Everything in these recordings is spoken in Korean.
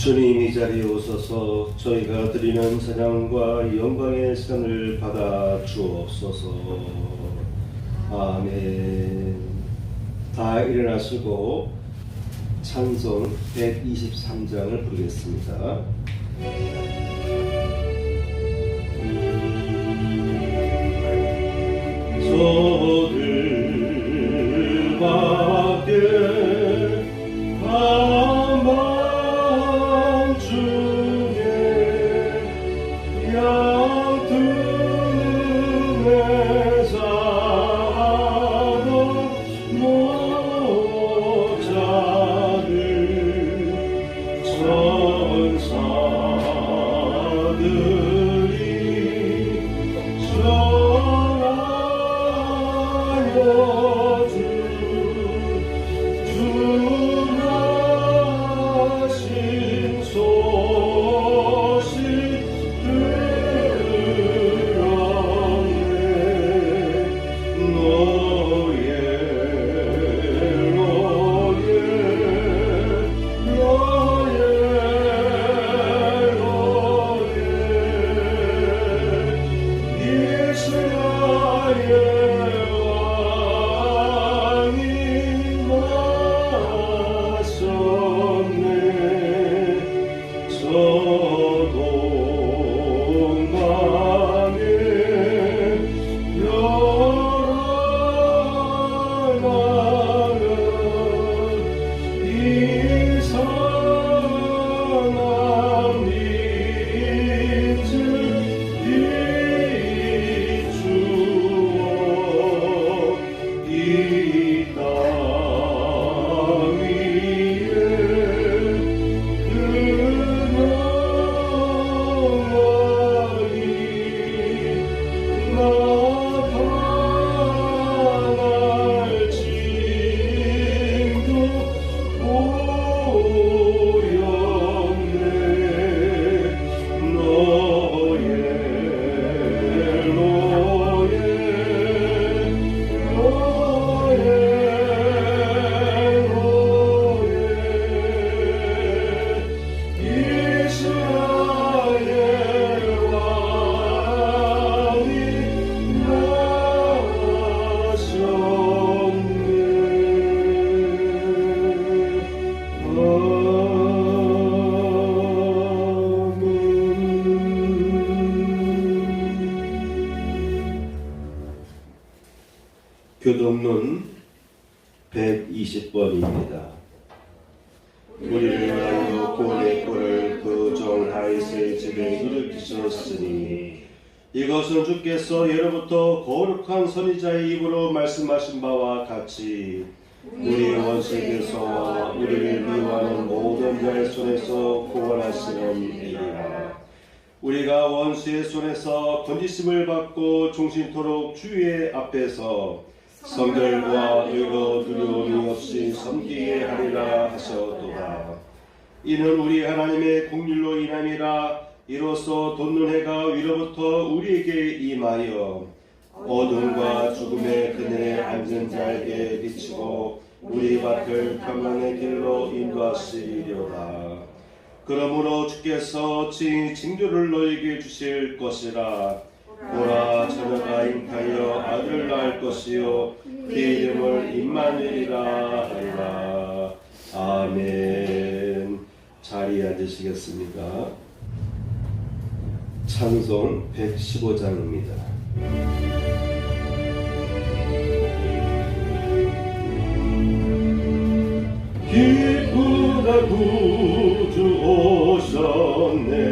주님 이 자리에 오셔서 저희가 드리는 찬양과 영광의 시간을 받아 주옵소서. 아멘. 다 일어나시고 찬송 123장을 부르겠습니다. 저들밖에 교독론 120번입니다. 우리를 위하여 고의 꼴을 그 종 다윗의 집에 일으키셨으니 이것은 주께서 예로부터 거룩한 선지자의 입으로 말씀하신 바와 같이 우리의 원수에게서와 우리를 미워하는 모든 자의 손에서 구원하시는 일이라. 우리가 원수의 손에서 건지심을 받고 종신토록 주의 앞에서 성결과 의로 두려움이 없이 섬기게 하리라 하셨도다. 이는 우리 하나님의 공률로 인함이라. 이로써 돋는 해가 위로부터 우리에게 임하여 어둠과 죽음의 그늘에 앉은 자에게 비치고 우리 밭을 평강의 길로 인도하시리로다. 그러므로 주께서 친히 징조를 너에게 주실 것이라. 보라, 처녀가 잉타하여 아들을 낳을 것이요 그 이름을 임마누엘이라 하리라. 아멘. 자리에 앉으시겠습니까? 찬송 115장입니다. 기쁘다 구주 오셨네.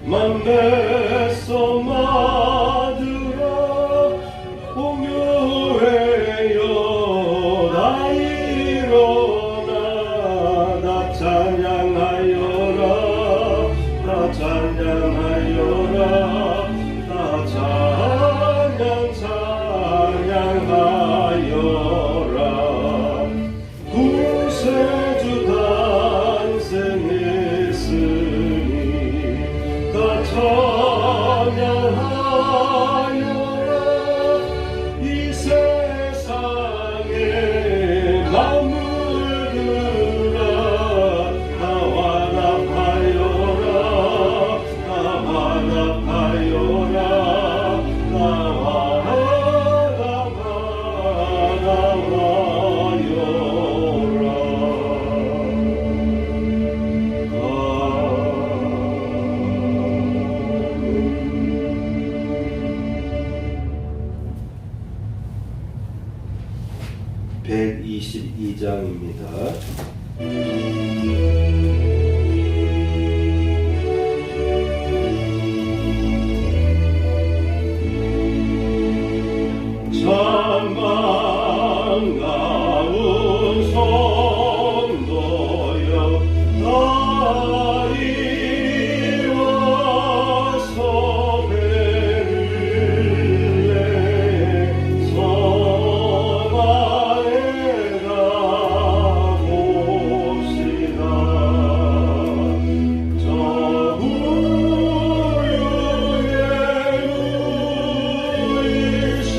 만배서 맞으라. 공유해요 다 일어나. 다 찬양하여라. 다 찬양하여라. 다 찬양하여라. 122장입니다. 참 반가운 성도여 다 이리 와서 베들레 성 안에 가봅시다. 저 우유의 누이신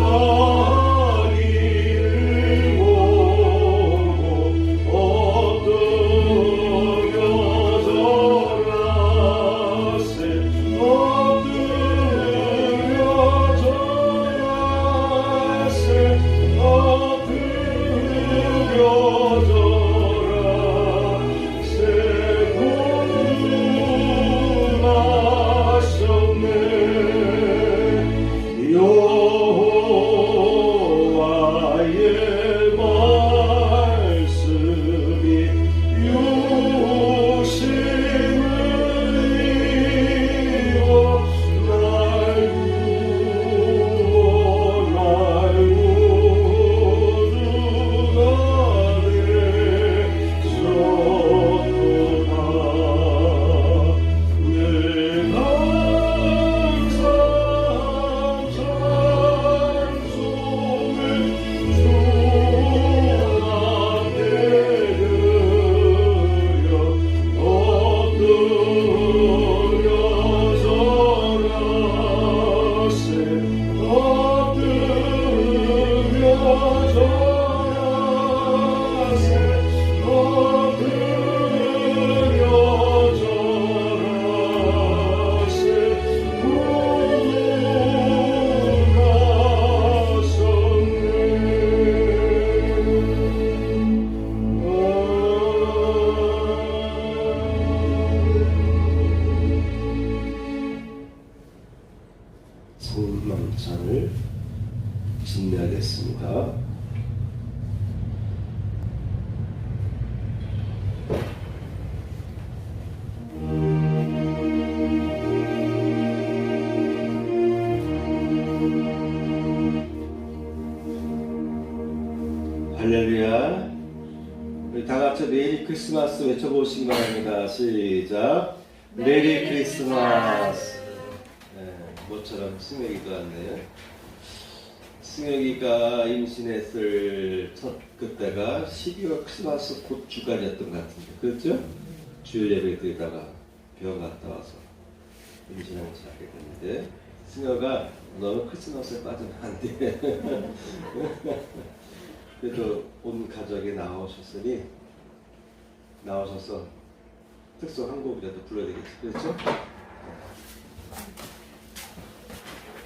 아기를 보고 엎드려져라세 구원하셨네. 여호와의 말씀이 육신을 입어 날 구원하네. 늘 항상 찬송을 주 앞에 드려 엎드려져라세 성만찬을 진행하겠습니다. 할렐루야. 우리 다 같이 메리 크리스마스 외쳐보시기 바랍니다. 시작. 메리 크리스마스. 모처럼 승혁이도 왔네요. 승혁이가 임신했을 첫 그때가 12월 크리스마스 곧 주간이었던 것 같은데, 그렇죠? 주일 예배 드리다가 병 갔다 와서 임신하기 시작했는데, 승혁아 너는 크리스마스에 빠지면 안 돼. 그래도 온 가족이 나오셔서 특성 한 곡이라도 불러야 되겠지, 그렇죠?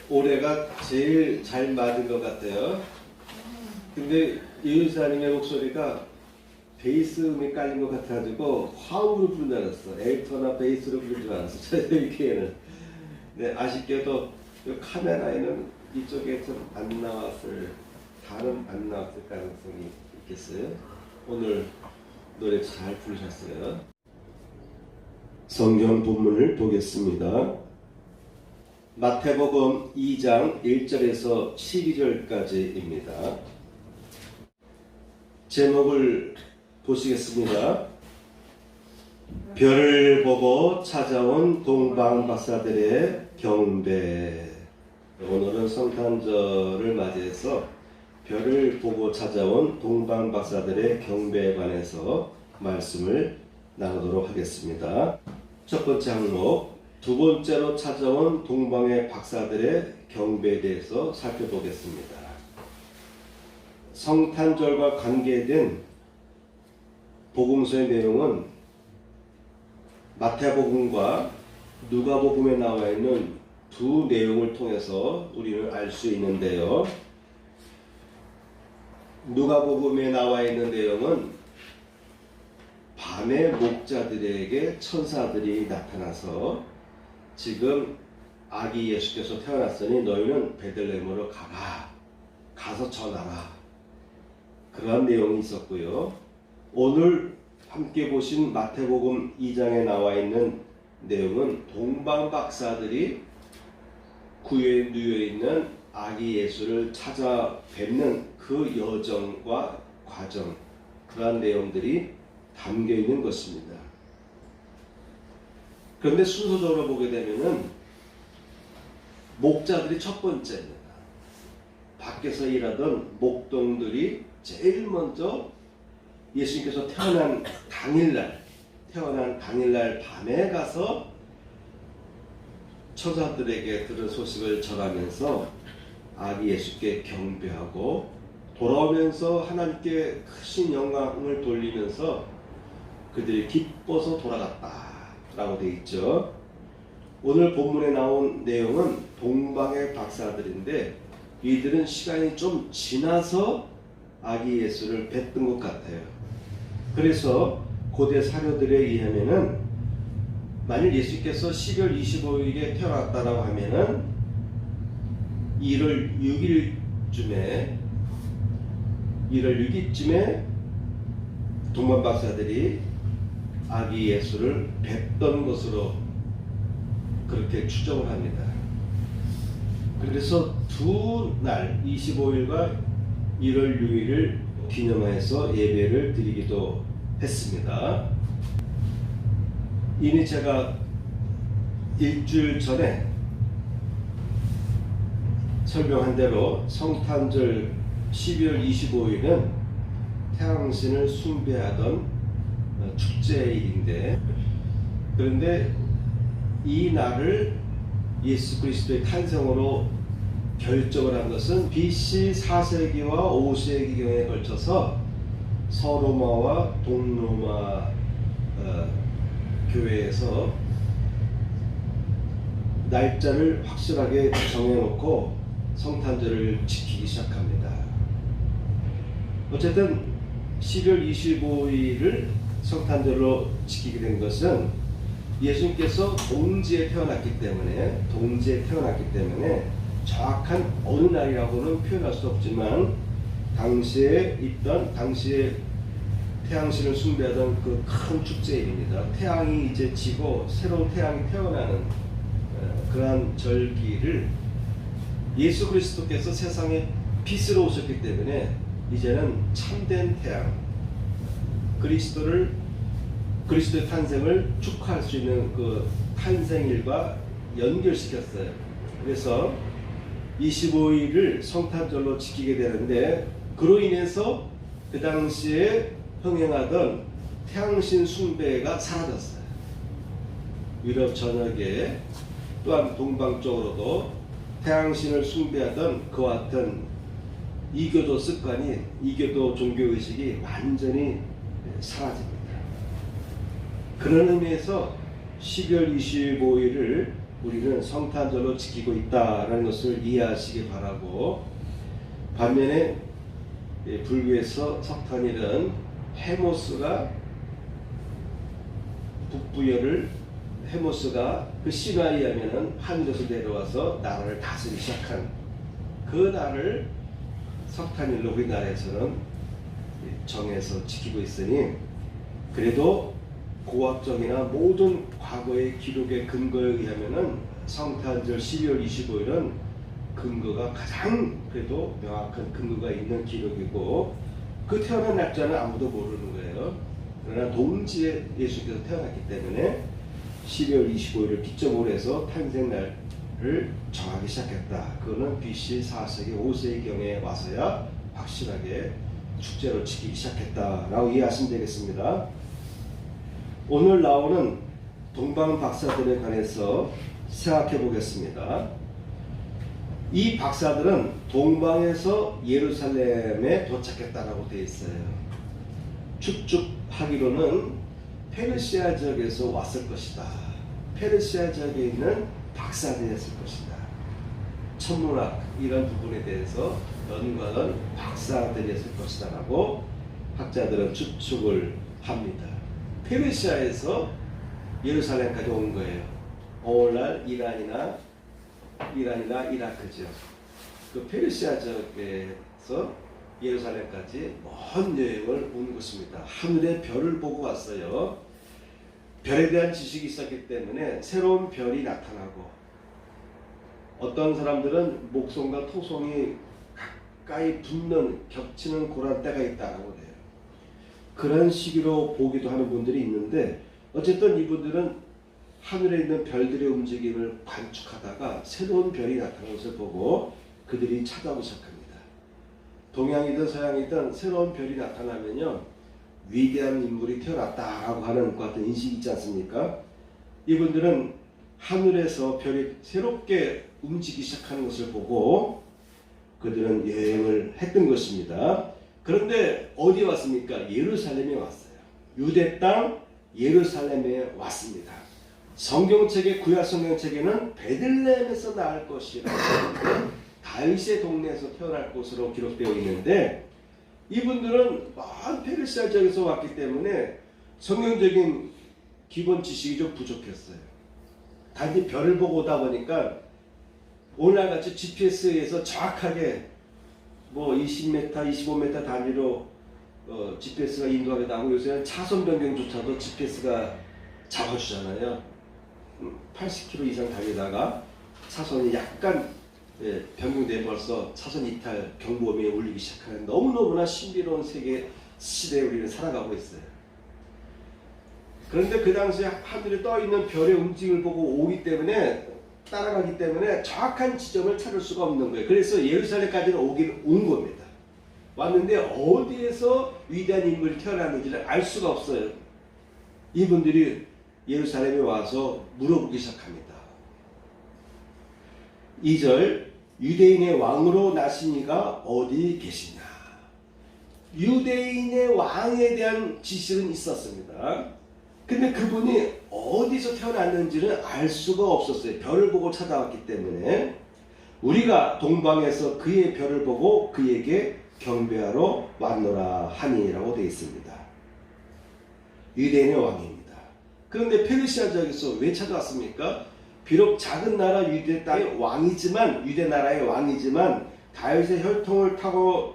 올해가 제일 잘 맞은 것 같아요. 근데 이은사님의 목소리가 베이스 음이 깔린 것 같아가지고 화음으로 부른 줄 알았어. 엘터나 베이스로 부른 줄 알았어. 저희에는. 네, 아쉽게도 이 카메라에는 이쪽에 좀 안 나왔을 가능성이 있겠어요. 오늘 노래 잘 부르셨어요. 성경 본문을 보겠습니다. 마태복음 2장 1절에서 12절까지입니다. 제목을 보시겠습니다. 별을 보고 찾아온 동방 박사들의 경배. 오늘은 성탄절을 맞이해서 별을 보고 찾아온 동방 박사들의 경배에 관해서 말씀을 나누도록 하겠습니다. 첫 번째 항목, 두 번째로 찾아온 동방의 박사들의 경배에 대해서 살펴보겠습니다. 성탄절과 관계된 복음서의 내용은 마태복음과 누가복음에 나와 있는 두 내용을 통해서 우리는 알 수 있는데요. 누가복음에 나와 있는 내용은 밤에 목자들에게 천사들이 나타나서 지금 아기 예수께서 태어났으니 너희는 베들레헴으로 가서 전하라. 그러한 내용이 있었고요. 오늘 함께 보신 마태복음 2장에 나와 있는 내용은 동방 박사들이 구유에 누워 있는 아기 예수를 찾아뵙는 그 여정과 과정, 그러한 내용들이 담겨 있는 것입니다. 그런데 순서적으로 보게 되면은 목자들이 첫 번째입니다. 밖에서 일하던 목동들이 제일 먼저 예수님께서 태어난 당일날 밤에 가서 천사들에게 들은 소식을 전하면서 아기 예수께 경배하고 돌아오면서 하나님께 크신 영광을 돌리면서 그들이 기뻐서 돌아갔다라고 되어 있죠. 오늘 본문에 나온 내용은 동방의 박사들인데 이들은 시간이 좀 지나서 아기 예수를 뵀던 것 같아요. 그래서 고대 사료들에 의하면은 만일 예수께서 12월 25일에 태어났다라고 하면은 1월 6일쯤에 동방 박사들이 아기 예수를 뵀던 것으로 그렇게 추정을 합니다. 그래서 두 날 25일과 1월 6일을 기념해서 예배를 드리기도 했습니다. 이미 제가 일주일 전에 설명한 대로 성탄절 12월 25일은 태양신을 숭배하던 축제일인데, 그런데 이 날을 예수 그리스도의 탄생으로 결정을 한 것은 BC 4세기와 5세기경에 걸쳐서 서로마와 동로마 교회에서 날짜를 확실하게 정해놓고 성탄절을 지키기 시작합니다. 어쨌든 12월 25일을 성탄절로 지키게 된 것은 예수님께서 동지에 태어났기 때문에 정확한 어느 날이라고는 표현할 수 없지만 당시에 태양신을 숭배하던 그 큰 축제일입니다. 태양이 이제 지고 새로운 태양이 태어나는 그러한 절기를 예수 그리스도께서 세상에 빛으로 오셨기 때문에 이제는 참된 태양, 그리스도의 탄생을 축하할 수 있는 그 탄생일과 연결시켰어요. 그래서 25일을 성탄절로 지키게 되는데, 그로 인해서 그 당시에 흥행하던 태양신 숭배가 사라졌어요. 유럽 전역에 또한 동방 쪽으로도 태양신을 숭배하던 그와 같은 이교도 습관이, 이교도 종교의식이 완전히 사라집니다. 그런 의미에서 12월 25일을 우리는 성탄절로 지키고 있다라는 것을 이해하시기 바라고, 반면에 불교에서 석탄일은 헤모스가 그 신화에 의하면 하늘에서 내려와서 나라를 다스리기 시작한 그 날을 석탄일로 우리나라에서는 정해서 지키고 있으니, 그래도 고학적이나 모든 과거의 기록의 근거에 의하면은 성탄절 12월 25일은 근거가 가장 그래도 명확한 근거가 있는 기록이고, 그 태어난 날짜는 아무도 모르는 거예요. 그러나 동지에 예수께서 태어났기 때문에 12월 25일을 기점으로 해서 탄생날을 정하기 시작했다. 그거는 BC 4세기 5세기경에 와서야 확실하게 축제로 지키기 시작했다라고 이해하시면 되겠습니다. 오늘 나오는 동방 박사들에 관해서 생각해 보겠습니다. 이 박사들은 동방에서 예루살렘에 도착했다라고 되어 있어요. 추측하기로는 페르시아 지역에서 왔을 것이다. 페르시아 지역에 있는 박사들이었을 것이다. 천문학 이런 부분에 대해서 연구하는 박사들이었을 것이다 라고 학자들은 추측을 합니다. 페르시아에서 예루살렘까지 온 거예요. 오늘날 이란이나 이라크 지역, 그 페르시아 지역에서 예루살렘까지 먼 여행을 온 것입니다. 하늘의 별을 보고 왔어요. 별에 대한 지식이 있었기 때문에 새로운 별이 나타나고, 어떤 사람들은 목성과 토성이 가까이 붙는 겹치는 그런 때가 있다고 해요. 그런 시기로 보기도 하는 분들이 있는데, 어쨌든 이분들은 하늘에 있는 별들의 움직임을 관측하다가 새로운 별이 나타나는 것을 보고 그들이 찾아오기 시작합니다. 동양이든 서양이든 새로운 별이 나타나면요, 위대한 인물이 태어났다라고 하는 것 같은 인식이 있지 않습니까? 이분들은 하늘에서 별이 새롭게 움직이기 시작하는 것을 보고 그들은 여행을 했던 것입니다. 그런데 어디에 왔습니까? 예루살렘에 왔어요. 유대 땅 예루살렘에 왔습니다. 성경책의 구약 성경책에는 베들레헴에서 나을 것이라고 하는데 다윗의 동네에서 태어날 것으로 기록되어 있는데, 이분들은 먼 페르시아 지역에서 왔기 때문에 성경적인 기본 지식이 좀 부족했어요. 단지 별을 보고 오다 보니까 오늘날같이 GPS에서 정확하게 뭐 20m, 25m 단위로 GPS가 인도하기도 하고, 요새는 차선 변경조차도 GPS가 잡아주잖아요. 80km 이상 달리다가 차선이 약간 변경돼 벌써 차선 이탈 경보음이 울리기 시작하는 너무너무나 신비로운 세계 시대에 우리는 살아가고 있어요. 그런데 그 당시에 하늘에 떠있는 별의 움직임을 보고 오기 때문에, 따라가기 때문에 정확한 지점을 찾을 수가 없는 거예요. 그래서 예루살렘까지는 온 겁니다. 왔는데 어디에서 위대한 인물이 태어났는지를 알 수가 없어요. 이분들이 예루살렘에 와서 물어보기 시작합니다. 2절, 유대인의 왕으로 나신 이가 어디 계시냐. 유대인의 왕에 대한 지식은 있었습니다. 근데 그분이 어디서 태어났는지는 알 수가 없었어요. 별을 보고 찾아왔기 때문에. 우리가 동방에서 그의 별을 보고 그에게 경배하러 왔노라 하니라고 되어 있습니다. 유대인의 왕입니다. 그런데 페르시아 지역에서 왜 찾아왔습니까? 비록 작은 나라 유대 땅의 왕이지만, 유대 나라의 왕이지만, 다윗의 혈통을 타고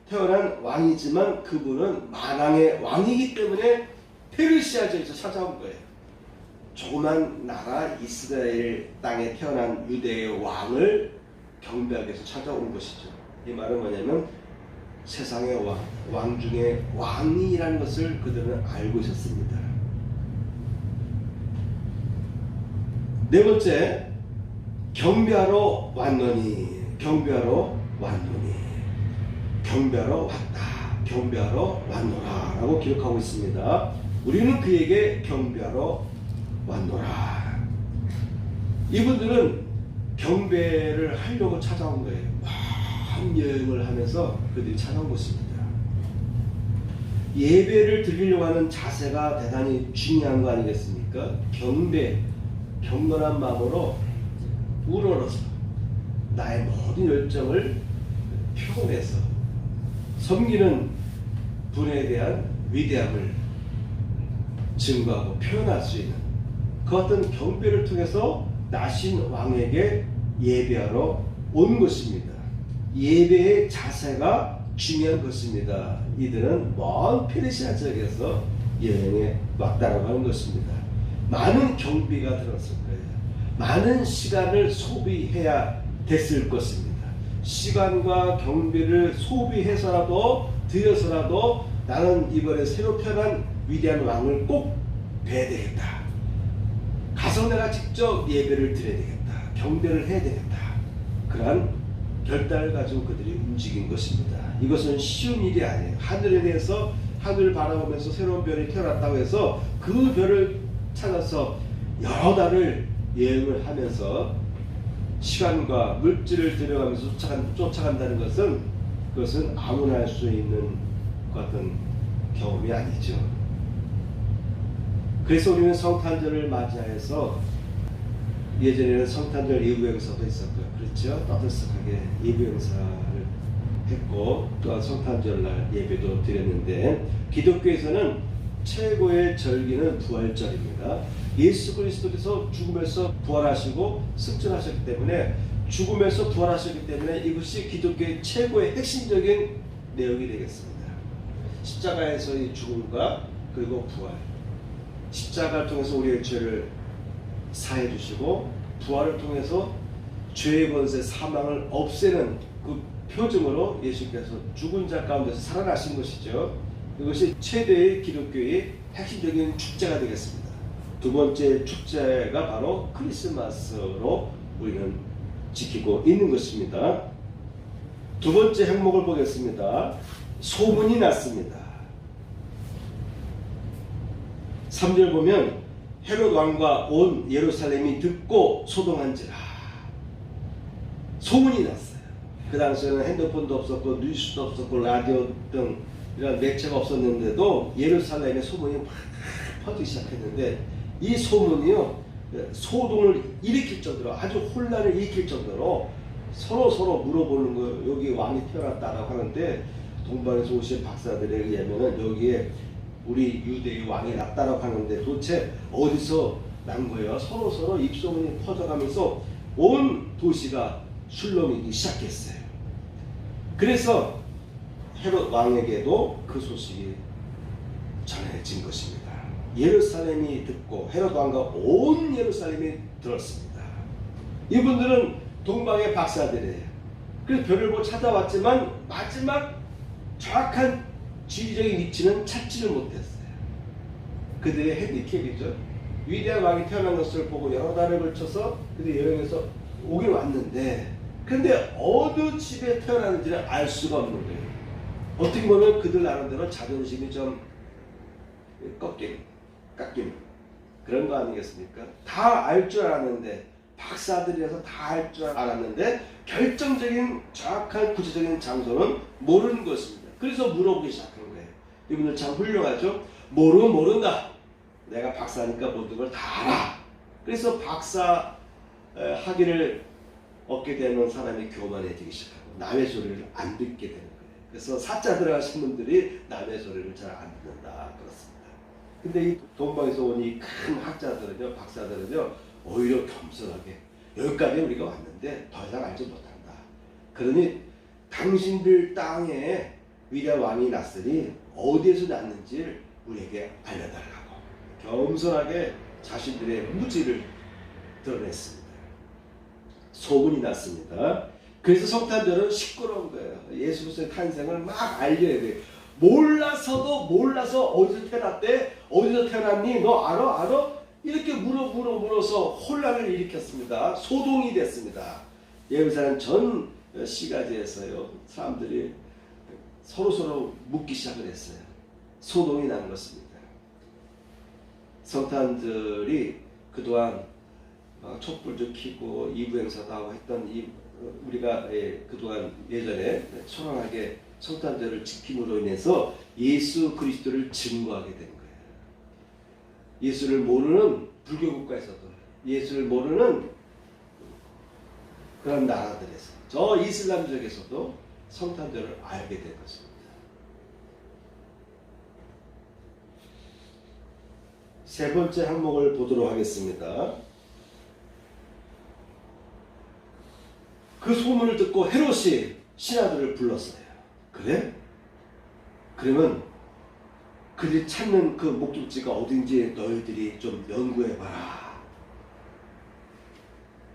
태어난 왕이지만, 그분은 만왕의 왕이기 때문에 페르시아 지역에서 찾아온 거예요. 조그만 나라 이스라엘 땅에 태어난 유대의 왕을 경배하기 위해서 찾아온 것이죠. 이 말은 뭐냐면 세상의 왕 중에 왕이라는 것을 그들은 알고 있었습니다. 네 번째, 경배하러 왔노니, 경배하러 왔노니, 경배하러 왔다, 경배하러 왔노라 라고 기록하고 있습니다. 우리는 그에게 경배하러 왔노라. 이분들은 경배를 하려고 찾아온 거예요. 한 여행을 하면서 그들이 찾아온 것입니다. 예배를 드리려고 하는 자세가 대단히 중요한 거 아니겠습니까? 경배, 경건한 마음으로 우러러서 나의 모든 열정을 표현해서 섬기는 분에 대한 위대함을 증거하고 표현할 수 있는 그 어떤 경배를 통해서 나신 왕에게 예배하러 온 것입니다. 예배의 자세가 중요한 것입니다. 이들은 먼 페르시아 지역에서 여행에 왔다고 하는 것입니다. 많은 경비가 들었을 거예요. 많은 시간을 소비해야 됐을 것입니다. 시간과 경비를 소비해서라도 들여서라도 나는 이번에 새로 태어난 위대한 왕을 꼭 뵈야 되겠다. 가서 내가 직접 예배를 드려야 되겠다. 경배를 해야 되겠다. 그러한 결단을 가지고 그들이 움직인 것입니다. 이것은 쉬운 일이 아니에요. 하늘에 대해서 하늘을 바라보면서 새로운 별이 태어났다고 해서 그 별을 찾아서 여러 달을 여행을 하면서 시간과 물질을 들여가면서 쫓아간다는 것은, 그것은 아무나 할 수 있는 어떤 경험이 아니죠. 그래서 우리는 성탄절을 맞이해서, 예전에는 성탄절 예부 행사도 있었고요. 그렇죠? 떠들썩하게 예부 행사를 했고, 또한 성탄절날 예배도 드렸는데, 기독교에서는 최고의 절기는 부활절입니다. 예수 그리스도께서 죽음에서 부활하시고 승천하셨기 때문에, 죽음에서 부활하셨기 때문에 이것이 기독교의 최고의 핵심적인 내용이 되겠습니다. 십자가에서의 죽음과 그리고 부활, 십자가를 통해서 우리의 죄를 사해 주시고 부활을 통해서 죄의 권세 사망을 없애는 그 표징으로 예수께서 죽은 자 가운데서 살아나신 것이죠. 이것이 최대의 기독교의 핵심적인 축제가 되겠습니다. 두 번째 축제가 바로 크리스마스로 우리는 지키고 있는 것입니다. 두 번째 항목을 보겠습니다. 소문이 났습니다. 3절 보면 헤롯 왕과 온 예루살렘이 듣고 소동한지라. 소문이 났어요. 그 당시에는 핸드폰도 없었고 뉴스도 없었고 라디오 등 이런 매체가 없었는데도 예루살렘의 소문이 막 퍼지기 시작했는데 이 소문이요 소동을 일으킬 정도로 아주 혼란을 일으킬 정도로 서로 물어보는 거예요. 여기 왕이 태어났다라고 하는데 동방에서 오신 박사들에 의하면 여기에 우리 유대의 왕이 났다라고 하는데 도대체 어디서 난 거예요? 서로 입소문이 퍼져가면서 온 도시가 술렁이기 시작했어요. 그래서 헤롯 왕에게도 그 소식이 전해진 것입니다. 예루살렘이 듣고 헤롯 왕과 온 예루살렘이 들었습니다. 이분들은 동방의 박사들이에요. 그래서 별을 보고 찾아왔지만 마지막 정확한 지리적인 위치는 찾지를 못했어요. 그들의 핸디캡이죠. 위대한 왕이 태어난 것을 보고 여러 달을 걸쳐서 그들이 여행해서 오긴 왔는데 그런데 어느 집에 태어났는지를 알 수가 없는 거예요. 어떻게 보면 그들 나름대로 자존심이 좀 깎인 그런 거 아니겠습니까? 다 알 줄 알았는데 박사들이라서 다 알 줄 알았는데 결정적인 정확한 구체적인 장소는 모르는 것입니다. 그래서 물어보기 시작한 거예요. 이분들 참 훌륭하죠? 모른다. 내가 박사니까 모든 걸 다 알아. 그래서 박사 학위를 얻게 되는 사람이 교만해지기 시작하고 남의 소리를 안 듣게 되는 거예요. 그래서 사자 들어가신 분들이 남의 소리를 잘 안 듣는다 그렇습니다. 근데 이 동방에서 온 이 큰 학자들은요, 박사들은요, 오히려 겸손하게 여기까지 우리가 왔는데 더 이상 알지 못한다. 그러니 당신들 땅에 위대한 왕이 났으니 어디에서 났는지 우리에게 알려달라고 겸손하게 자신들의 무지를 드러냈습니다. 소문이 났습니다. 그래서 성탄절은 시끄러운 거예요. 예수 그리스도의 탄생을 막 알려야 돼요. 몰라서 어디서 태어났대? 어디서 태어났니? 너 알아? 이렇게 물어서 혼란을 일으켰습니다. 소동이 됐습니다. 예루살렘 전 시가지에서요 사람들이 서로 묻기 시작을 했어요. 소동이 난 것입니다. 성탄절이 그동안 촛불도 켜고 이부 행사도 하고 했던 우리가 그동안 예전에 초롱하게 성탄절을 지킴으로 인해서 예수 그리스도를 증거하게 된 거예요. 예수를 모르는 불교 국가에서도 예수를 모르는 그런 나라들에서 저 이슬람족에서도 성탄절을 알게 된 것입니다. 세 번째 항목을 보도록 하겠습니다. 그 소문을 듣고 헤롯이 신하들을 불렀어요. 그래? 그러면 그들이 찾는 그 목적지가 어딘지 너희들이 좀 연구해봐라.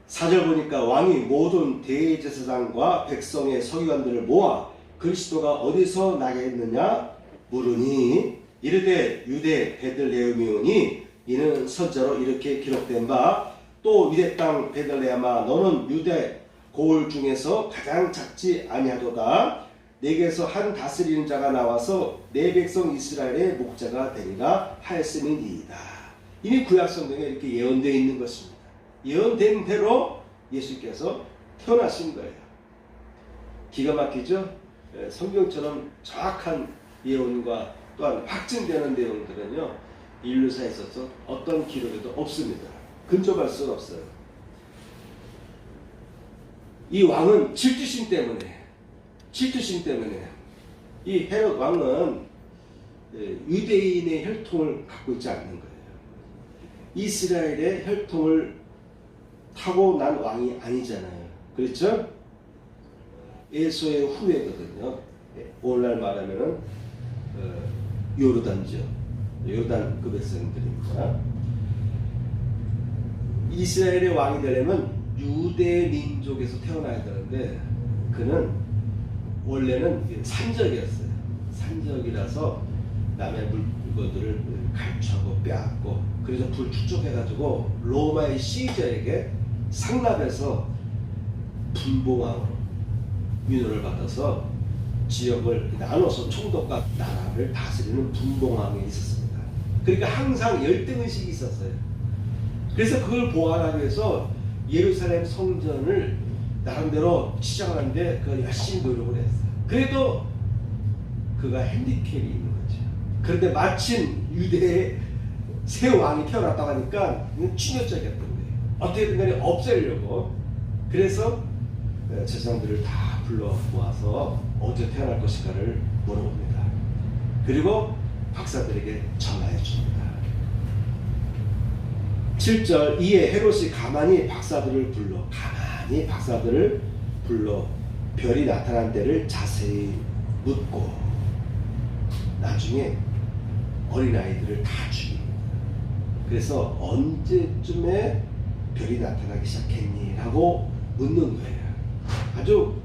4절 보니까 왕이 모든 대제사장과 백성의 서기관들을 모아 그리스도가 어디서 나겠느냐 물으니 이르되 유대 베들레헴이오니 이는 선자로 이렇게 기록된 바 또 유대 땅 베들레헴아 너는 유대 고을 중에서 가장 작지 아니하도다. 내게서 한 다스리는 자가 나와서 내 백성 이스라엘의 목자가 되리라 하였음이니이다. 이미 구약 성경에 이렇게 예언되어 있는 것입니다. 예언된 대로 예수께서 태어나신 거예요. 기가 막히죠? 성경처럼 정확한 예언과 또한 확증되는 내용들은요 인류사에 있어서 어떤 기록에도 없습니다. 근접할 수는 없어요. 이 왕은 질투심 때문에 이 헤롯 왕은 유대인의 혈통을 갖고 있지 않는 거예요. 이스라엘의 혈통을 타고 난 왕이 아니잖아요. 그렇죠? 에서의 후예거든요. 오늘날 말하면은 요르단 지역, 요르단 그 백성들입니다. 이스라엘의 왕이 되려면 유대 민족에서 태어나야 되는데 그는 원래는 산적이었어요. 산적이라서 남의 물건들을 갈취하고 빼앗고 그래서 불축적해가지고 로마의 시저에게 상납해서 분봉왕으로 민호를 받아서 지역을 나눠서 총독과 나라를 다스리는 분봉왕이 있었습니다. 그러니까 항상 열등의식이 있었어요. 그래서 그걸 보완하기 위해서 예루살렘 성전을 나름대로 시작하는데 그걸 열심히 노력을 했어요. 그래도 그가 핸디캡이 있는 거죠. 그런데 마침 유대에 새 왕이 태어났다고 하니까 충격적이었던 거예요. 어떻게든 간에 없애려고. 그래서 제사장들을 다 불러 모아서 어디서 태어날 것인가를 물어봅니다. 그리고 박사들에게 전화해 줍니다. 7절 이에 헤롯이 가만히 박사들을 불러 별이 나타난 때를 자세히 묻고 나중에 어린아이들을 다 죽입니다. 그래서 언제쯤에 별이 나타나기 시작했니? 라고 묻는 거예요. 아주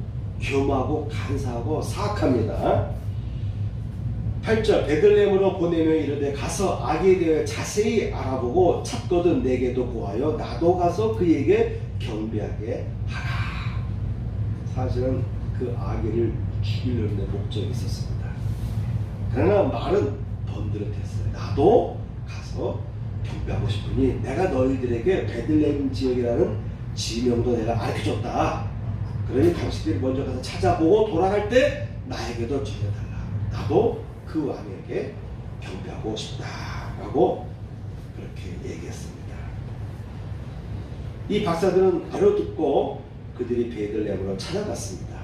교묘하고 간사하고 사악합니다. 8절 베들레헴으로 보내며 이르되 가서 아기에 대해 자세히 알아보고 찾거든 내게도 고하여 나도 가서 그에게 경배하게 하라. 사실은 그 아기를 죽이려는 목적이 있었습니다. 그러나 말은 번드릇했어요. 나도 가서 경배하고 싶으니 내가 너희들에게 베들레헴 지역이라는 지명도 내가 가르쳐줬다. 그러니 당신들이 먼저 가서 찾아보고 돌아갈 때 나에게도 전해달라. 나도 그 왕에게 경배하고 싶다라고 그렇게 얘기했습니다. 이 박사들은 바로 듣고 그들이 베들레헴으로 찾아갔습니다.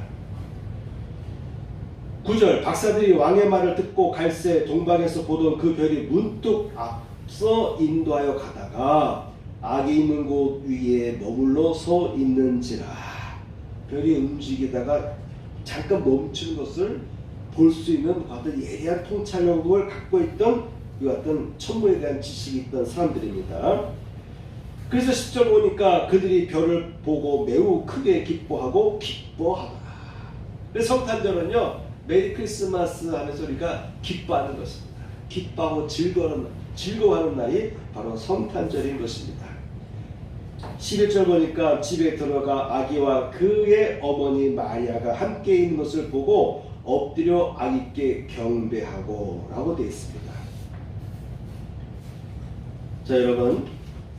9절 박사들이 왕의 말을 듣고 갈새 동방에서 보던 그 별이 문득 앞서 인도하여 가다가 악이 있는 곳 위에 머물러 서 있는지라. 별이 움직이다가 잠깐 멈추는 것을 볼 수 있는 어떤 예리한 통찰력을 갖고 있던 이 같은 천문에 대한 지식이 있던 사람들입니다. 그래서 10절 보니까 그들이 별을 보고 매우 크게 기뻐하고 기뻐하더라. 그래서 성탄절은요 메리 크리스마스 하면서 우리가 기뻐하는 것입니다. 기뻐하고 즐거워하는 날이 바로 성탄절인 것입니다. 11절 보니까 집에 들어가 아기와 그의 어머니 마리아가 함께 있는 것을 보고 엎드려 아기께 경배하고 라고 되어 있습니다. 자 여러분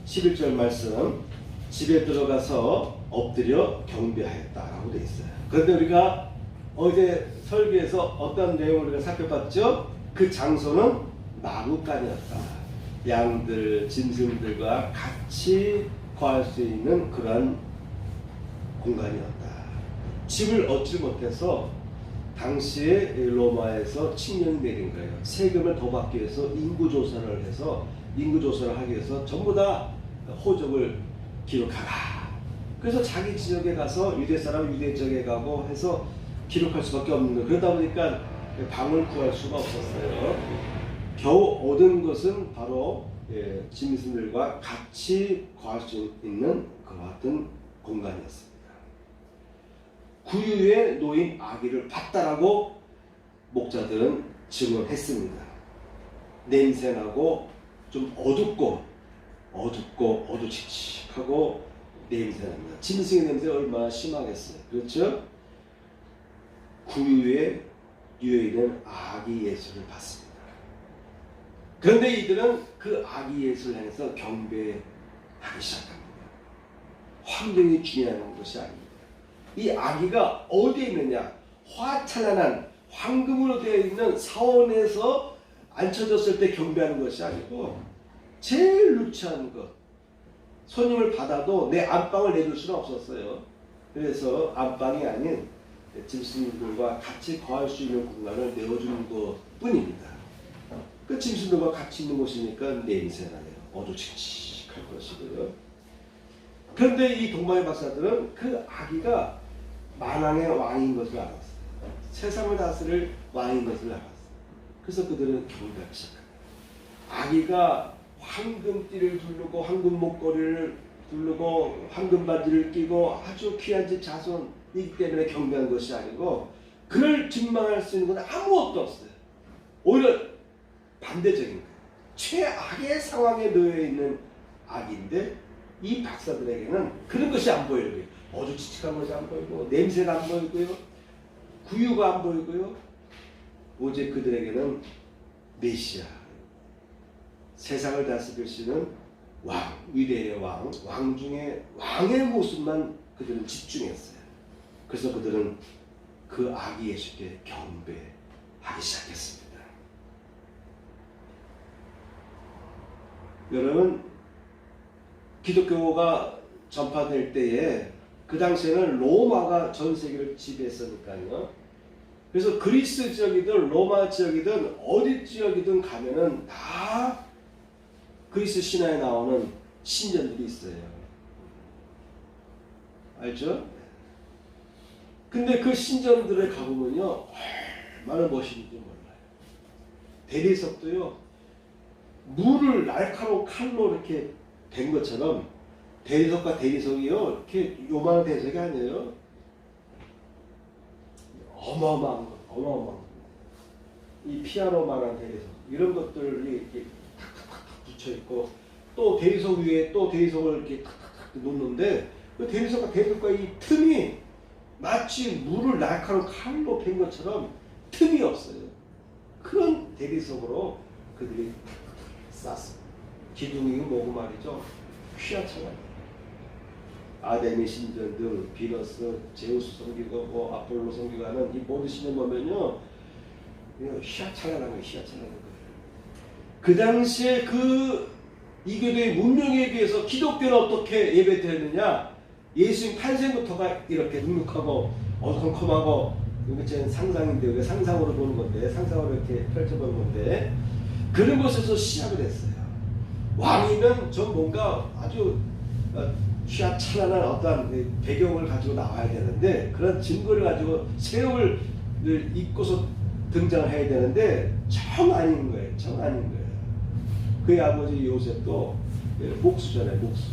11절 말씀 집에 들어가서 엎드려 경배하였다라고 되어 있어요. 그런데 우리가 어제 설교에서 어떤 내용을 우리가 살펴봤죠? 그 장소는 마구간이었다. 양들, 짐승들과 같이 거할 수 있는 그러한 공간이었다. 집을 얻지 못해서 당시에 로마에서 칙령이 내린 거예요. 세금을 더 받기 위해서 인구조사를 하기 위해서 전부 다 호적을 기록하라. 그래서 자기 지역에 가서 유대 사람 유대 지역에 가고 해서 기록할 수밖에 없는 거예요. 그러다 보니까 방을 구할 수가 없었어요. 겨우 얻은 것은 바로 짐승들과 같이 거할 수 있는 그와 같은 공간이었습니다. 구유에 놓인 아기를 봤다라고 목자들은 증언했습니다. 냄새나고 좀 어둡고 어두칙칙하고 냄새납니다. 짐승의 냄새가 얼마나 심하겠어요. 그렇죠? 구유에 누워있는 아기 예수를 봤습니다. 그런데 이들은 그 아기 예수를 향해서 경배하기 시작합니다. 환경이 중요한 것이 아닙니다. 이 아기가 어디에 있느냐? 화찬란한 황금으로 되어 있는 사원에서 앉혀졌을 때 경배하는 것이 아니고 제일 누추한 것. 손님을 받아도 내 안방을 내줄 수는 없었어요. 그래서 안방이 아닌 짐승들과 같이 거할 수 있는 공간을 내어주는 것 뿐입니다. 그 짐승들과 같이 있는 곳이니까 냄새나요. 어두칙칙할 것이고요. 그런데 이 동방의 박사들은 그 아기가 만왕의 왕인 것을 알았어요. 세상을 다스릴 왕인 것을 알았어. 그래서 그들은 경배하기 시작합니다. 아기가 황금띠를 두르고 황금 목걸이를 두르고 황금 바지를 끼고 아주 귀한 집 자손이기 때문에 경배한 것이 아니고 그를 증망할 수 있는 건 아무것도 없어요. 오히려 반대적인 거예요. 최악의 상황에 놓여 있는 아기인데 이 박사들에게는 그런 것이 안 보여요. 어두칙칙한 것이 안 보이고 냄새가 안 보이고요. 구유가 안 보이고요. 오직 그들에게는 메시아, 세상을 다스릴 수 있는 왕, 위대의 왕, 왕 중에 왕의 모습만 그들은 집중했어요. 그래서 그들은 그 아기 예수께 경배하기 시작했습니다. 여러분, 기독교가 전파될 때에 그 당시에는 로마가 전 세계를 지배했으니까요. 그래서 그리스 지역이든 로마 지역이든 어디 지역이든 가면은 다 그리스 신화에 나오는 신전들이 있어요. 알죠? 근데 그 신전들에 가보면요, 얼마나 멋있는지 몰라요. 대리석도요, 물을 날카로운 칼로 이렇게 댄 것처럼 대리석과 대리석이요, 이렇게 요만한 대리석이 아니에요. 어마어마한 거, 어마어마한 거. 이 피아노만한 대리석, 이런 것들이 이렇게 탁탁탁탁 붙여 있고, 또 대리석 위에 또 대리석을 이렇게 탁탁탁 놓는데, 그 대리석과 대리석과 이 틈이 마치 물을 날카로운 칼로 댄 것처럼 틈이 없어요. 그런 대리석으로 그들이 쌌습니다. 기둥이 뭐고 말이죠. 휘하처럼. 아데미 신전 등 비너스, 제우스 섬기고 뭐 아폴로 섬기고 하는 이 모든 신전 보면요, 휘하찬란한 거예요. 휘하찬란한 거예요. 그 당시에 그 이교도의 문명에 비해서 기독교는 어떻게 예배드렸느냐? 예수님 탄생부터가 이렇게 눅눅하고 어두컴컴하고, 이거 상상인데 우리가 상상으로 보는 건데, 상상으로 이렇게 펼쳐보는 건데, 그런 것에서 시작을 했어요. 왕이면 좀 뭔가 아주 휘하찬란한 어떠한 배경을 가지고 나와야 되는데, 그런 증거를 가지고 세력을 입고서 등장을 해야 되는데 정 아닌 거예요. 정 아닌 거예요. 그의 아버지 요셉도 목수잖아요. 목수.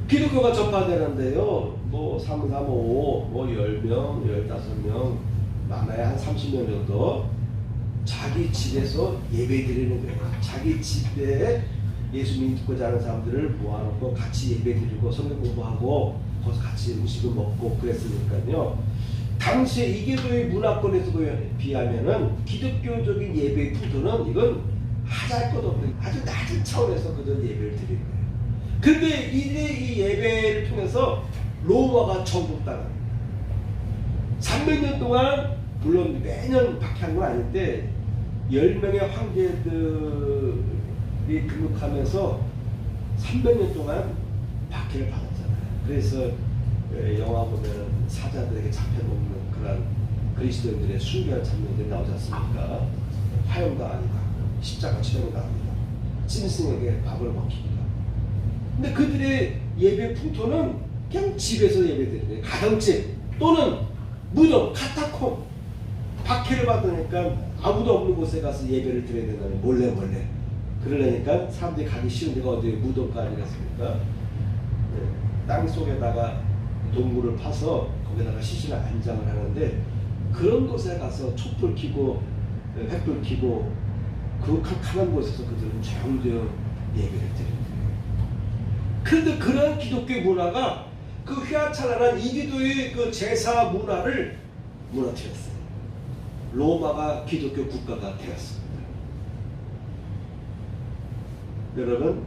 기독교가 전파되는데요, 뭐 3, 3, 5, 뭐 10명, 15명, 많아야 한 30명 정도 자기 집에서 예배 드리는 거예요. 자기 집에 예수 믿고자 하는 사람들을 모아놓고 같이 예배 드리고 성경 공부하고 거기서 같이 음식을 먹고 그랬으니까요. 당시에 이교도의 문화권에서 비하면은 기독교적인 예배의 풍토는 이건 하잘 것 없는 아주 낮은 차원에서 그들 예배를 드리는 거예요. 근데 이제 이 예배를 통해서 로마가 정복당합니다. 300년 동안, 물론 매년 박해한 건 아닌데 10명의 황제들이 등극하면서 300년 동안 박해를 받았잖아요. 그래서 영화 보면은 사자들에게 잡혀먹는 그런 그리스도인들의 순교한 장면들이 나오지 않습니까? 화형당하니까 십자가 치명당합니다. 짐승에게 밥을 먹힙니다. 근데 그들의 예배 풍토는 그냥 집에서 예배드리는 가정집 또는 무덤, 카타콤. 박해를 받으니까 아무도 없는 곳에 가서 예배를 드려야 된다는 몰래. 그러려니까 사람들이 가기 싫은 데가 어디에 무덤가 아니겠습니까? 땅 속에다가 동굴을 파서 거기다가 시신을 안장을 하는데, 그런 곳에 가서 촛불 켜고 횃불 켜고 그 캄캄한 곳에서 그들은 조용조용 예배를 드립니다. 그런데 그런 기독교 문화가 그 휘하찬란한 이기도의 그 제사 문화를 무너뜨렸어요. 로마가 기독교 국가가 되었습니다. 여러분,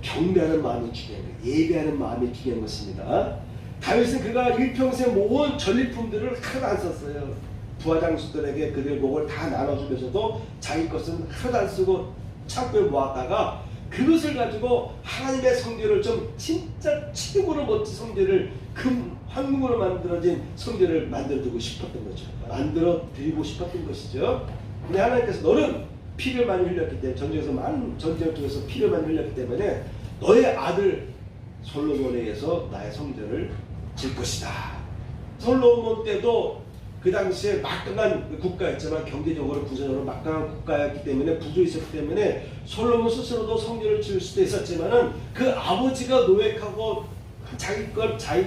경배하는 마음이 중요해요. 예배하는 마음이 중요한 것입니다. 다윗은 그가 일평생 모은 전리품들을 하나도 안 썼어요. 부하장수들에게 그들의 목을 다 나눠주면서도 자기 것은 하나도 안 쓰고 창고에 모았다가 그것을 가지고 하나님의 성전을 좀 진짜 최고로 멋진 성전을 금, 황금으로 만들어진 성전을 만들어두고 싶었던 거죠. 만들어 드리고 싶었던 것이죠. 근데 하나님께서 너는 피를 많이 흘렸기 때문에, 전쟁에서 많은 전쟁을 통해서 피를 많이 흘렸기 때문에 너의 아들 솔로몬에 의해서 나의 성전을 질 것이다. 솔로몬 때도 그 당시에 막강한 국가였지만 경제적으로 구조적으로 막강한 국가였기 때문에 부도 있었기 때문에 솔로몬 스스로도 성전을 지을 수도 있었지만은 그 아버지가 노획하고 자기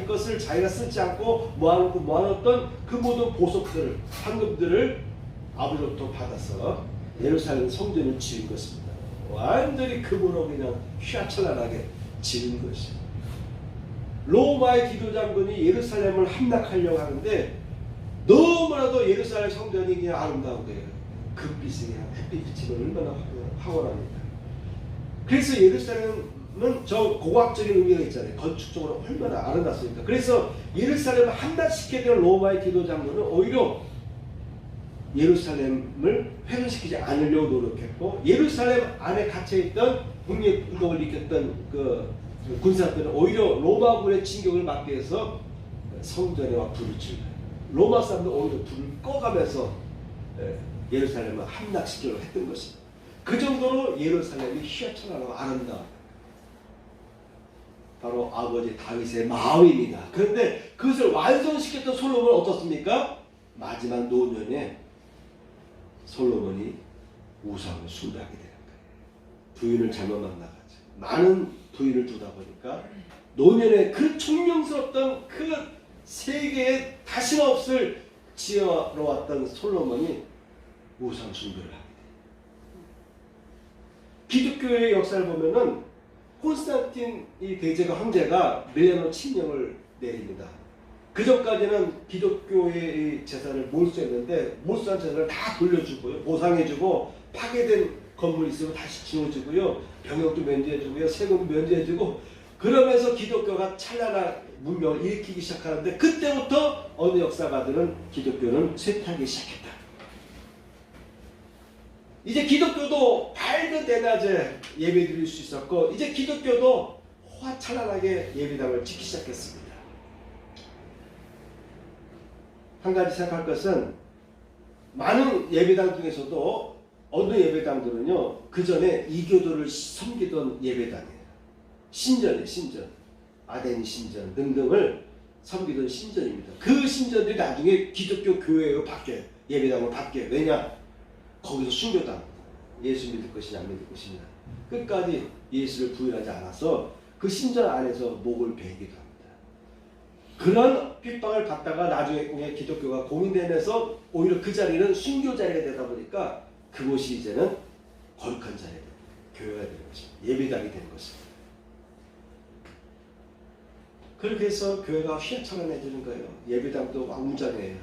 것을 자기가 쓰지 않고 모아놓던 그 모든 보석들, 황금들을 아버지로부터 받아서 예루살렘 성전을 지은 것입니다. 완전히 금으로 그냥 휘황찬란하게 지은 것이에요. 로마의 기도장군이 예루살렘을 함락하려고 하는데 너무나도 예루살렘 성전이 그냥 아름다운 거예요. 금빛이 그냥 햇빛 비치면 얼마나 황홀합니까. 그래서 예루살렘은 저 고고학적인 의미가 있잖아요. 건축적으로 얼마나 아름답습니까. 그래서 예루살렘을 함락시켜야 되는 로마의 기도장군은 오히려 예루살렘을 훼손시키지 않으려고 노력했고, 예루살렘 안에 갇혀있던 독립운동을 일으켰던 그 군사들은 오히려 로마군의 진격을 막기 위해서 성전에 와 불을 지르고, 로마 사람들 오히려 불을 꺼가면서 예루살렘을 함락시키려고 했던 것입니다. 그 정도로 예루살렘이 휘황찬란하고 아름다워. 바로 아버지 다윗의 마음입니다. 그런데 그것을 완성시켰던 솔로몬은 어떻습니까? 마지막 노년에 솔로몬이 우상을 숭배하게 되는 거예요. 부인을 잘못 만나가지고 많은 부인을 두다 보니까 노년에 그 총명스럽던 그 세계에 다시는 없을 지어러 왔던 솔로몬이 우상 숭배를 하게 돼요. 기독교의 역사를 보면은 콘스탄틴 이 대제가 황제가 밀레노 칙령을 내립니다. 그 전까지는 기독교의 재산을 몰수했는데 몰수한 재산을 다 돌려주고요, 보상해주고, 파괴된 건물 있으면 다시 지어주고요, 병역도 면제해주고요, 세금도 면제해주고, 그러면서 기독교가 찬란한 문명을 일으키기 시작하는데, 그때부터 어느 역사가들은 기독교는 쇠퇴하기 시작했다. 이제 기독교도 밝은 대낮에 예배 드릴 수 있었고, 이제 기독교도 화찬란하게 예배당을 짓기 시작했습니다. 한 가지 생각할 것은, 많은 예배당 중에서도 어느 예배당들은요, 그 전에 이교도를 섬기던 예배당이에요. 신전이에요, 신전. 아덴 신전 등등을 섬기던 신전입니다. 그 신전들이 나중에 기독교 교회로 바뀌어요. 예배당으로 바뀌어요. 왜냐? 거기서 순교당합니다. 예수 믿을 것이냐 안 믿을 것이냐. 끝까지 예수를 부인하지 않아서 그 신전 안에서 목을 베기도 합니다. 그런 핍박을 받다가 나중에 기독교가 공인되면서 오히려 그 자리는 순교 자리가 되다 보니까 그곳이 이제는 거룩한 자리가 됩니다. 교회가 되는 것입니다. 예배당이 되는 것입니다. 그렇게 해서 교회가 휘황찬란해지는 거예요. 예배당도 막 웅장해요.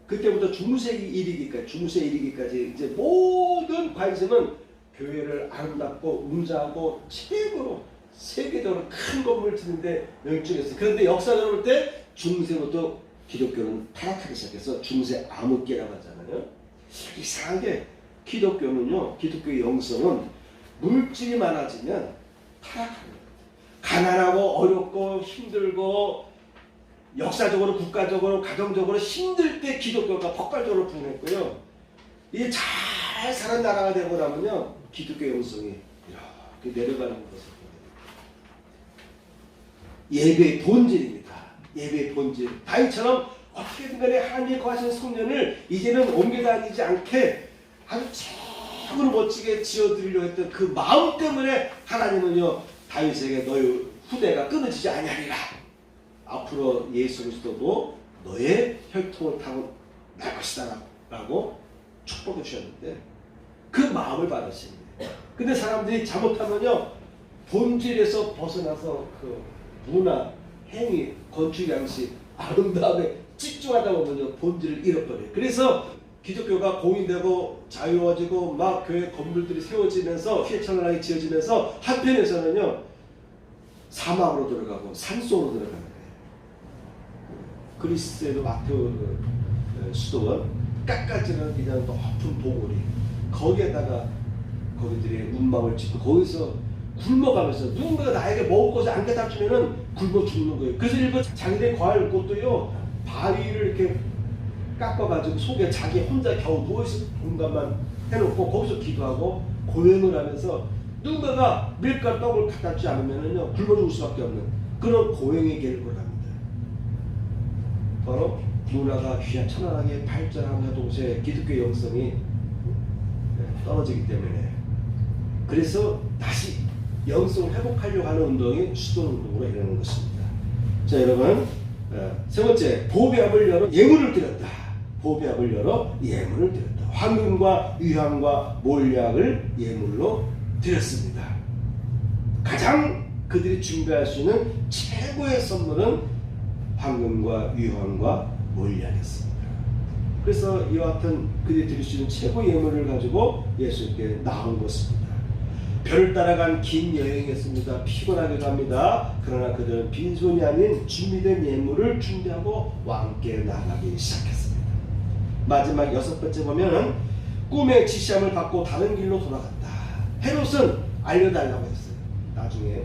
그때부터 중세에 이르기까지 이제 모든 관심은 교회를 아름답고 웅장하고 최고로 세계적으로 큰 건물을 짓는데 열중했어요. 그런데 역사적으로 볼 때 중세부터 기독교는 타락하기 시작해서 중세 암흑기라고 하잖아요. 이상하게 기독교는요, 기독교의 영성은 물질이 많아지면 타락합니다. 가난하고 어렵고 힘들고 역사적으로, 국가적으로, 가정적으로 힘들 때 기독교가 폭발적으로 부흥했고요. 이게 잘 사는 나라가 되고 나면요, 기독교 영성이 이렇게 내려가는 것을 보게 됩니다. 예배의 본질입니다. 예배의 본질. 다윗처럼 어떻게든 간에 하나님이 거하시는 성전을 이제는 옮겨 다니지 않게 아주 최고로 멋지게 지어드리려고 했던 그 마음 때문에 하나님은요, 다윗에게 너희 후대가 끊어지지 아니하리라. 앞으로 예수 그리스도도 너의 혈통을 타고 날 것이다 라고 축복해 주셨는데, 그 마음을 받으신 거예요. 근데 사람들이 잘못하면요, 본질에서 벗어나서 그 문화, 행위, 건축 양식, 아름다움에 집중하다 보면요, 본질을 잃어버려요. 그래서 기독교가 공인되고 자유로워지고 막 교회 건물들이 세워지면서 휘황찬란하게 지어지면서 한편에서는요, 사막으로 들어가고 산속으로 들어가는 거예요. 그리스에도 마테오 수도원 깎아지는 그냥 높은 봉우리, 거기에다가 거기들이 운망을 짓고 거기서 굶어가면서 누군가가 나에게 먹을 것을 안 갖다 주면은 굶어 죽는 거예요. 그래서 일부 자기들 거할 곳도요, 바위를 이렇게 깎아가지고 속에 자기 혼자 겨우 누워있을 공간만 해놓고 거기서 기도하고 고행을 하면서 누군가가 밀가루 떡을 갖다 주지 않으면은요, 굶어 죽을 수밖에 없는 그런 고행의 길을 걸어갑니다. 바로 문화가 휘황찬란하게 발전함과 동시에 기독교 영성이 떨어지기 때문에, 그래서 다시 영성을 회복하려고 하는 운동이 수도운동으로 일어나는 것입니다. 자, 여러분, 세 번째, 보배합을 열어 예물을 드렸다. 보배합을 열어 예물을 드렸다. 황금과 유향과 몰약을 예물로 드렸습니다. 가장 그들이 준비할 수 있는 최고의 선물은 황금과 유향과 몰약이었습니다. 그래서 이와 같은 그들이 드릴 수 있는 최고의 예물을 가지고 예수님께 나온 것입니다. 별을 따라간 긴 여행이었습니다. 피곤하기도 합니다. 그러나 그들은 빈손이 아닌 준비된 예물을 준비하고 왕께 나가기 시작했습니다. 마지막 6번째 보면 꿈의 지시함을 받고 다른 길로 돌아갔다. 헤롯은 알려달라고 했어요. 나중에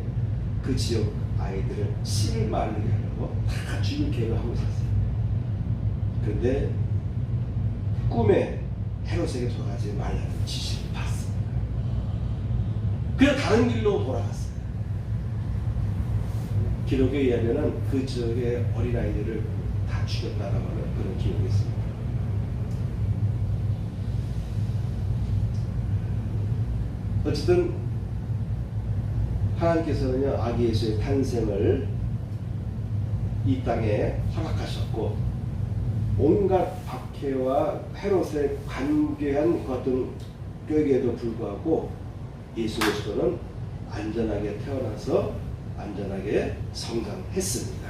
그 지역 아이들을 씨를 말리게 하려고 다 죽일 계획을 하고 있었어요. 그런데 꿈에 헤롯에게 돌아가지 말라는 지시를 받습니다. 그래서 다른 길로 돌아갔어요. 기록에 의하면 그 지역의 어린아이들을 다 죽였다라고 하는 그런 기록이 있습니다. 어쨌든 하나님께서는요, 아기 예수의 탄생을 이 땅에 허락하셨고, 온갖 박해와 헤롯의 간교한 그 어떤 꾀에도 불구하고 예수 그리스도는 안전하게 태어나서 안전하게 성장했습니다.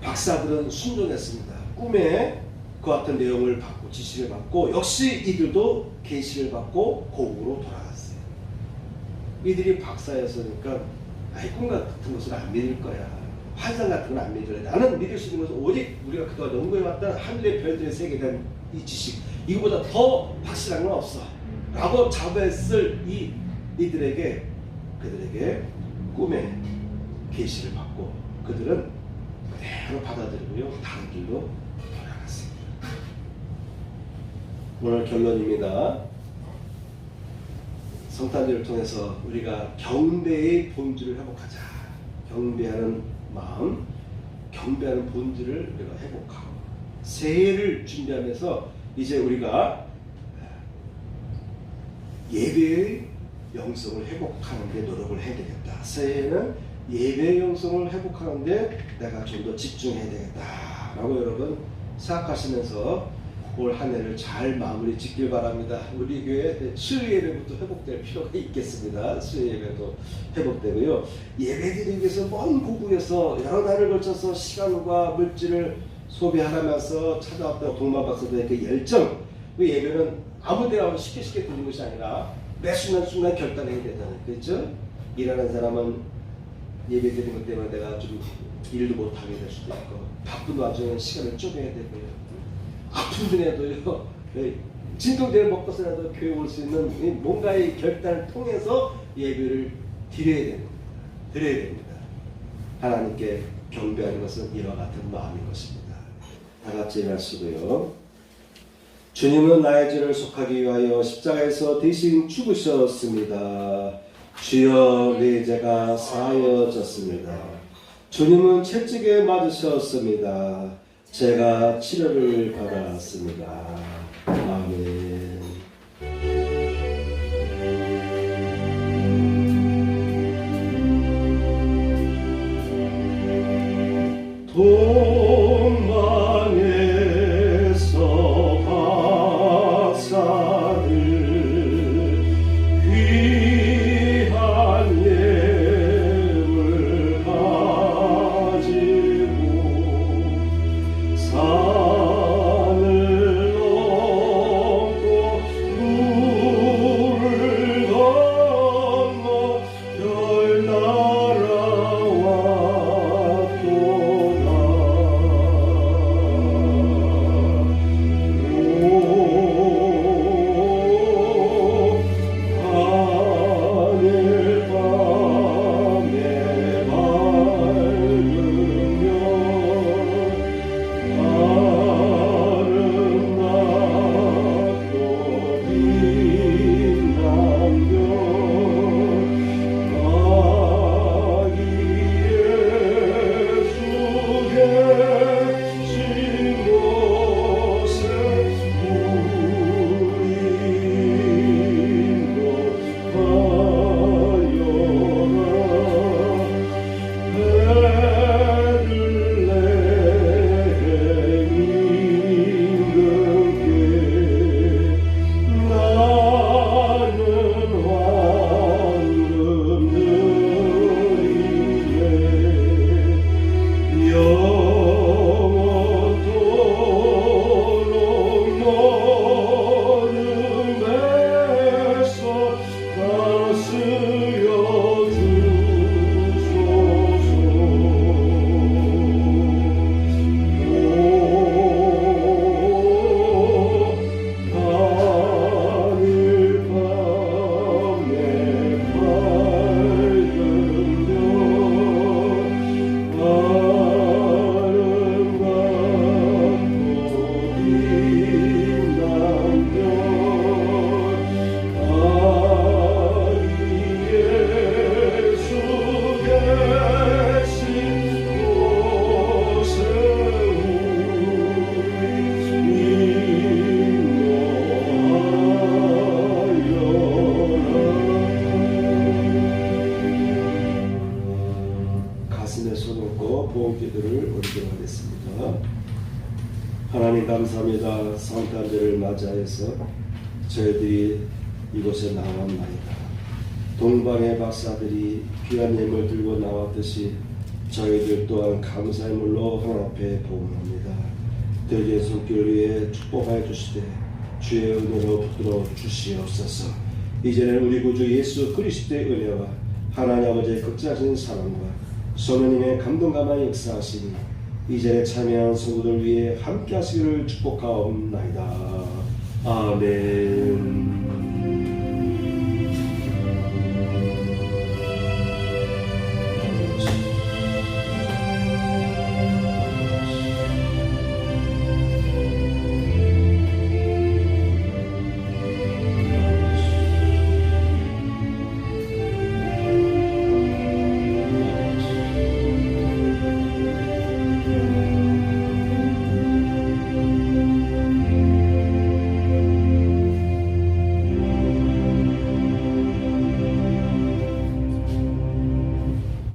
박사들은 순종했습니다. 꿈에 그 같은 내용을 받고 지시를 받고, 역시 이들도 계시를 받고 고국으로 돌아갔어요. 이들이 박사였으니까 꿈 같은 것을 안 믿을 거야, 환상 같은 건 안 믿을 거야. 나는 믿을 수 있는 것은 오직 우리가 그동안 연구해왔던 하늘의 별들의 세계에 대한 이 지식, 이거보다 더 확실한 건 없어 라고 자부했을 이들에게, 그들에게 꿈에 계시를 받고 그들은 그대로 받아들이고요, 다른 길로 돌아갔습니다. 오늘 결론입니다. 성탄절을 통해서 우리가 경배의 본질을 회복하자. 경배하는 마음, 경배하는 본질을 우리가 회복하고, 새해를 준비하면서 이제 우리가 예배의 영성을 회복하는 데 노력을 해야 되겠다. 새해에는 예배의 영성을 회복하는 데 내가 좀 더 집중해야 되겠다 라고 여러분 생각하시면서 올 한 해를 잘 마무리 짓길 바랍니다. 우리 교회 수요 예배부터 회복될 필요가 있겠습니다. 수요 예배도 회복되고요. 예배드리기 위해서 먼 고국에서 여러 달을 걸쳐서 시간과 물질을 소비하면서 찾아왔던 동만 박사들의 그 열정, 그 예배는 아무 데나 쉽게 드리는 것이 아니라 매 순간순간 결단해야 되잖아요. 그렇죠? 일하는 사람은 예배 드리는 것 때문에 내가 좀 일도 못하게 될 수도 있고, 바쁜 와중에 시간을 쪼개야 되고요. 아픈 분에도요, 진통제를 먹고서라도 교회 올 수 있는 뭔가의 결단을 통해서 예배를 드려야 됩니다. 하나님께 경배하는 것은 이와 같은 마음인 것입니다. 다 같이 일하시고요. 주님은 나의 죄를 속하기 위하여 십자가에서 대신 죽으셨습니다. 주여, 내 죄가 사하여졌습니다. 주님은 채찍에 맞으셨습니다. 제가 치료를 받았습니다. 아멘. 동망에서 박사들 귀한 예물 가지고 산을 넘고 물을 건너 별나라와 또 하나님 감사합니다. 성탄절을 맞이해서 저희들이 이곳에 나왔나이다. 동방의 박사들이 귀한 예물 들고 나왔듯이 저희들 또한 감사의 물로 하나님 앞에 봉헌합니다. 드디어 손길을 위해 축복하여 주시되 주의 은혜로 붙들어 주시옵소서. 이제는 우리 구주 예수 그리스도의 은혜와 하나님 아버지의 극진하신 사랑과 성령님의 감동감한 역사하심이 이전에 참여한 성도들 위해 함께 하시기를 축복하옵나이다. 아멘.